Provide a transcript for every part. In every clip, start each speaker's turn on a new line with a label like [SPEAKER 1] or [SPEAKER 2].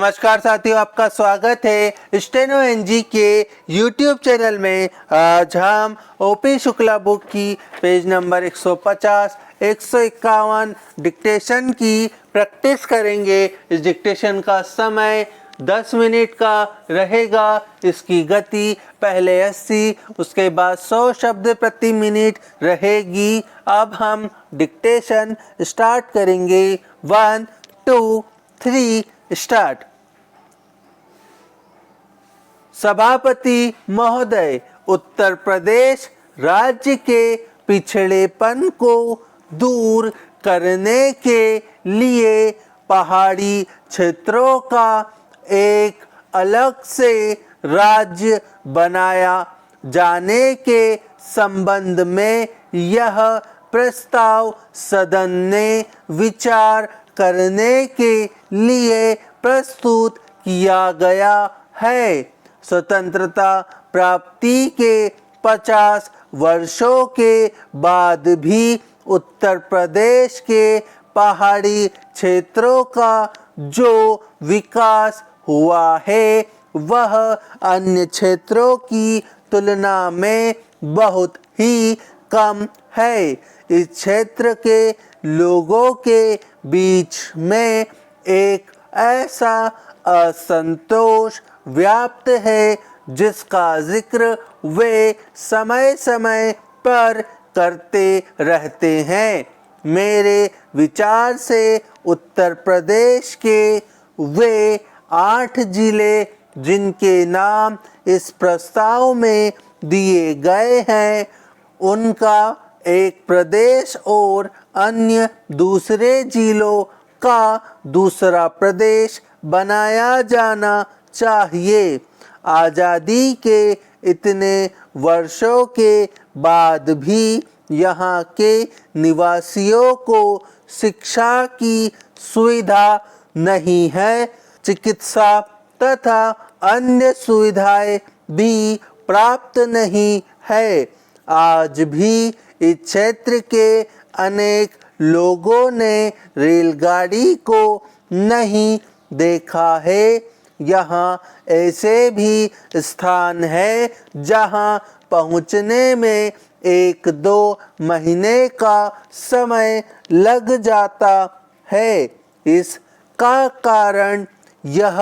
[SPEAKER 1] नमस्कार साथियों, आपका स्वागत है स्टेनो एनजी के यूट्यूब चैनल में। आज हम ओपी शुक्ला बुक की पेज नंबर 150, 151 डिक्टेशन की प्रैक्टिस करेंगे। इस डिक्टेशन का समय 10 मिनट का रहेगा। इसकी गति पहले 80, उसके बाद 100 शब्द प्रति मिनट रहेगी। अब हम डिक्टेशन स्टार्ट करेंगे। 1, 2, 3 स्टार्ट। सभापति महोदय, उत्तर प्रदेश राज्य के पिछड़ेपन को दूर करने के लिए पहाड़ी क्षेत्रों का एक अलग से राज्य बनाया जाने के संबंध में यह प्रस्ताव सदन ने विचार करने के लिए प्रस्तुत किया गया है। स्वतंत्रता प्राप्ति के 50 वर्षों के बाद भी उत्तर प्रदेश के पहाड़ी क्षेत्रों का जो विकास हुआ है वह अन्य क्षेत्रों की तुलना में बहुत ही कम है। इस क्षेत्र के लोगों के बीच में एक ऐसा असंतोष व्याप्त है जिसका जिक्र वे समय समय पर करते रहते हैं। मेरे विचार से उत्तर प्रदेश के वे 8 जिले जिनके नाम इस प्रस्ताव में दिए गए हैं, उनका एक प्रदेश और अन्य दूसरे जिलों का दूसरा प्रदेश बनाया जाना चाहिए। आज़ादी के इतने वर्षों के बाद भी यहाँ के निवासियों को शिक्षा की सुविधा नहीं है। चिकित्सा तथा अन्य सुविधाएं भी प्राप्त नहीं है। आज भी इस क्षेत्र के अनेक लोगों ने रेलगाड़ी को नहीं देखा है। यहाँ ऐसे भी स्थान है जहाँ पहुँचने में 1-2 महीने का समय लग जाता है। इसका कारण यह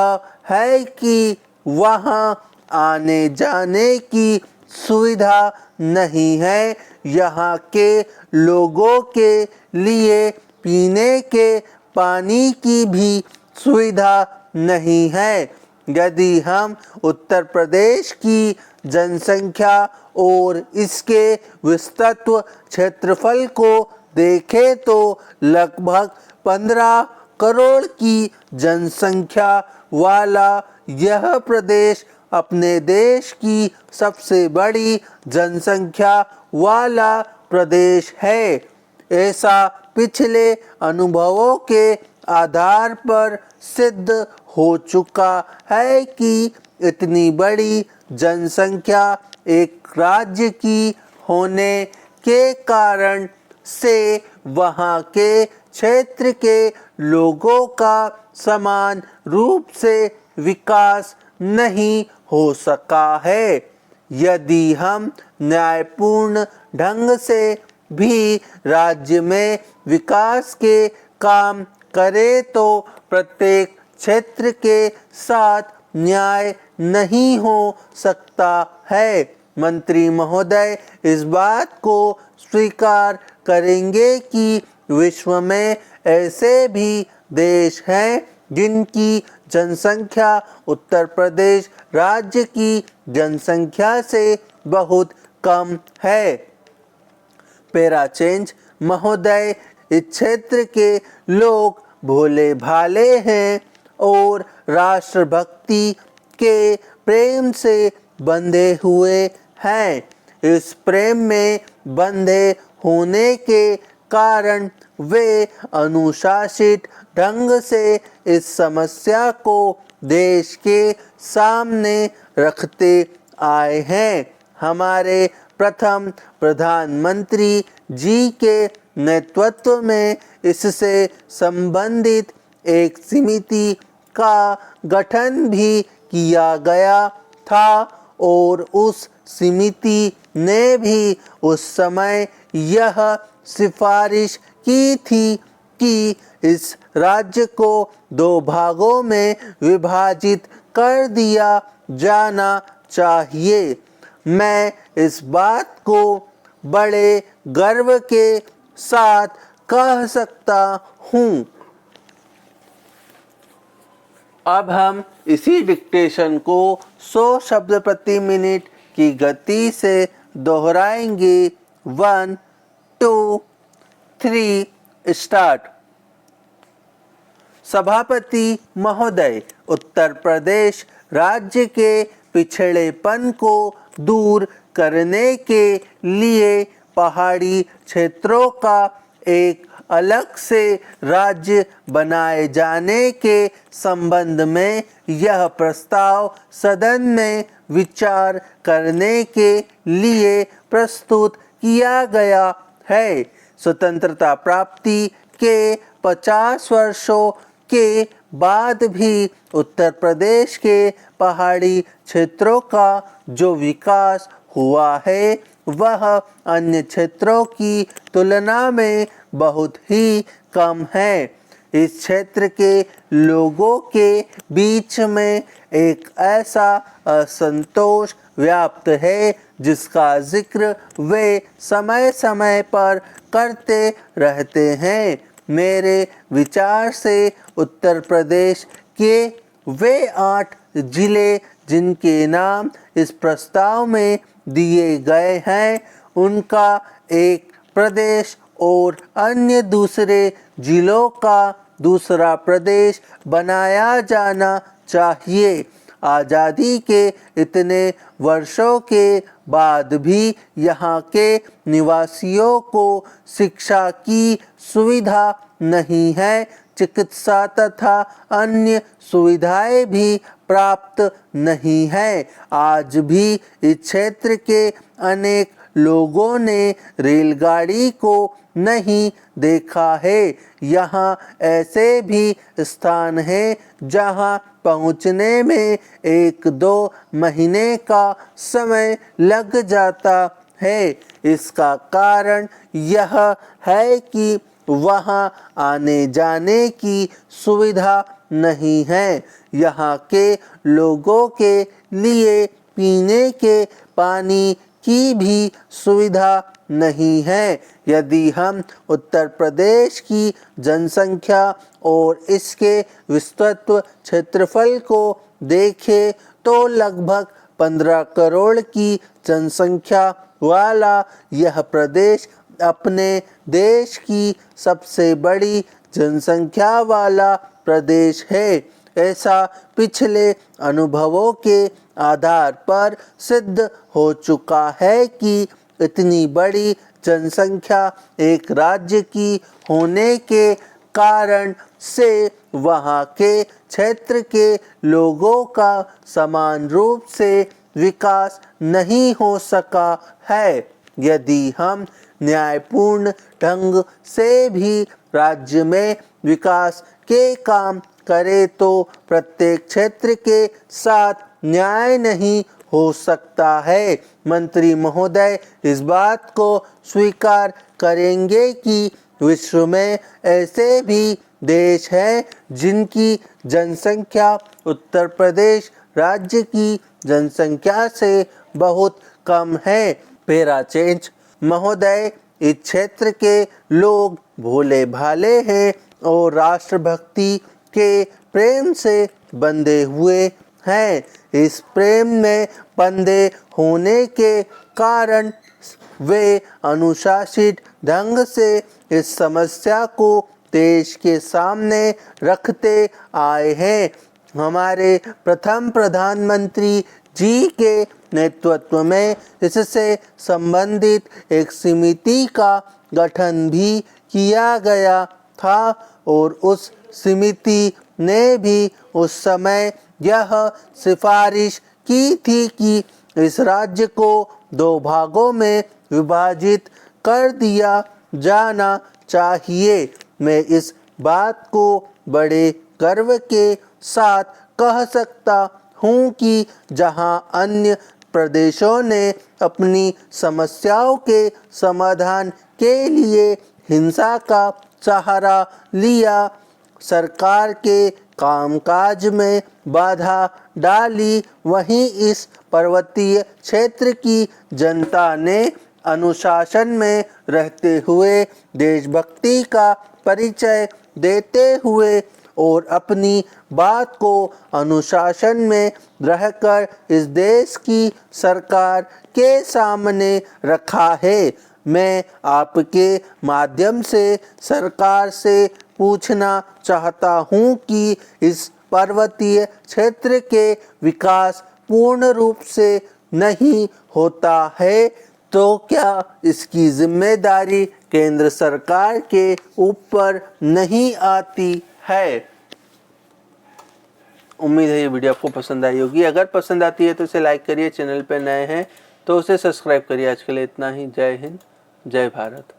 [SPEAKER 1] है कि वहाँ आने जाने की सुविधा नहीं है। यहाँ के लोगों के लिए पीने के पानी की भी सुविधा नहीं है। यदि हम उत्तर प्रदेश की जनसंख्या और इसके विस्तृत क्षेत्रफल को देखें तो लगभग 15 करोड़ की जनसंख्या वाला यह प्रदेश अपने देश की सबसे बड़ी जनसंख्या वाला प्रदेश है। ऐसा पिछले अनुभवों के आधार पर सिद्ध हो चुका है कि इतनी बड़ी जनसंख्या एक राज्य की होने के कारण से वहाँ के क्षेत्र के लोगों का समान रूप से विकास नहीं हो सका है। यदि हम न्यायपूर्ण ढंग से भी राज्य में विकास के काम करें तो प्रत्येक क्षेत्र के साथ न्याय नहीं हो सकता है। मंत्री महोदय इस बात को स्वीकार करेंगे कि विश्व में ऐसे भी देश हैं जिनकी जनसंख्या उत्तर प्रदेश राज्य की जनसंख्या से बहुत कम है। Para change. महोदय, इस क्षेत्र के लोग भोले भाले हैं और राष्ट्रभक्ति के प्रेम से बंधे हुए हैं। इस प्रेम में बंधे होने के कारण वे अनुशासित ढंग से इस समस्या को देश के सामने रखते आए हैं। हमारे प्रथम प्रधानमंत्री जी के नेतृत्व में इससे संबंधित एक समिति का गठन भी किया गया था और उस समिति ने भी उस समय यह सिफारिश की थी कि इस राज्य को 2 भागों में विभाजित कर दिया जाना चाहिए। मैं इस बात को बड़े गर्व के साथ कह सकता हूँ। अब हम इसी डिक्टेशन को 100 शब्द प्रति मिनट की गति से दोहराएंगे। 1 2 3 स्टार्ट। सभापति महोदय, उत्तर प्रदेश राज्य के पिछड़ेपन को दूर करने के लिए पहाड़ी क्षेत्रों का एक अलग से राज्य बनाए जाने के संबंध में यह प्रस्ताव सदन में विचार करने के लिए प्रस्तुत किया गया है। स्वतंत्रता प्राप्ति के 50 वर्षों के बाद भी उत्तर प्रदेश के पहाड़ी क्षेत्रों का जो विकास हुआ है वह अन्य क्षेत्रों की तुलना में बहुत ही कम है। इस क्षेत्र के लोगों के बीच में एक ऐसा असंतोष व्याप्त है जिसका जिक्र वे समय समय पर करते रहते हैं। मेरे विचार से उत्तर प्रदेश के वे 8 जिले जिनके नाम इस प्रस्ताव में दिए गए हैं उनका एक प्रदेश और अन्य दूसरे जिलों का दूसरा प्रदेश बनाया जाना चाहिए। आज़ादी के इतने वर्षों के बाद भी यहाँ के निवासियों को शिक्षा की सुविधा नहीं है। चिकित्सा तथा अन्य सुविधाएं भी प्राप्त नहीं है। आज भी इस क्षेत्र के अनेक लोगों ने रेलगाड़ी को नहीं देखा है। यहाँ ऐसे भी स्थान हैं जहाँ पहुँचने में 1-2 महीने का समय लग जाता है। इसका कारण यह है कि वहाँ आने जाने की सुविधा नहीं है। यहाँ के लोगों के लिए पीने के पानी की भी सुविधा नहीं है। यदि हम उत्तर प्रदेश की जनसंख्या और इसके विस्तृत क्षेत्रफल को देखें तो लगभग 15 करोड़ की जनसंख्या वाला यह प्रदेश अपने देश की सबसे बड़ी जनसंख्या वाला प्रदेश है। ऐसा पिछले अनुभवों के आधार पर सिद्ध हो चुका है कि इतनी बड़ी जनसंख्या एक राज्य की होने के कारण से वहाँ के क्षेत्र के लोगों का समान रूप से विकास नहीं हो सका है। यदि हम न्यायपूर्ण ढंग से भी राज्य में विकास के काम करें तो प्रत्येक क्षेत्र के साथ न्याय नहीं हो सकता है। मंत्री महोदय इस बात को स्वीकार करेंगे कि विश्व में ऐसे भी देश हैं जिनकी जनसंख्या उत्तर प्रदेश राज्य की जनसंख्या से बहुत कम है। पेरा चेंज। महोदय, इस क्षेत्र के लोग भोले भाले हैं और राष्ट्रभक्ति के प्रेम से बंधे हुए हैं। इस प्रेम में बंधे होने के कारण वे अनुशासित ढंग से इस समस्या को देश के सामने रखते आए हैं। हमारे प्रथम प्रधानमंत्री जी के नेतृत्व में इससे संबंधित एक समिति का गठन भी किया गया था और उस समिति ने भी उस समय यह सिफारिश की थी कि इस राज्य को 2 भागों में विभाजित कर दिया जाना चाहिए। मैं इस बात को बड़े गर्व के साथ कह सकता हूँ कि जहाँ अन्य प्रदेशों ने अपनी समस्याओं के समाधान के लिए हिंसा का सहारा लिया, सरकार के कामकाज में बाधा डाली, वहीं इस पर्वतीय क्षेत्र की जनता ने अनुशासन में रहते हुए देशभक्ति का परिचय देते हुए और अपनी बात को अनुशासन में रहकर इस देश की सरकार के सामने रखा है। मैं आपके माध्यम से सरकार से पूछना चाहता हूँ कि इस पर्वतीय क्षेत्र के विकास पूर्ण रूप से नहीं होता है तो क्या इसकी जिम्मेदारी केंद्र सरकार के ऊपर नहीं आती है। उम्मीद है ये वीडियो आपको पसंद आई होगी। अगर पसंद आती है तो इसे लाइक करिए, चैनल पर नए हैं तो उसे सब्सक्राइब करिए। आज के लिए इतना ही। जय हिंद, जय भारत।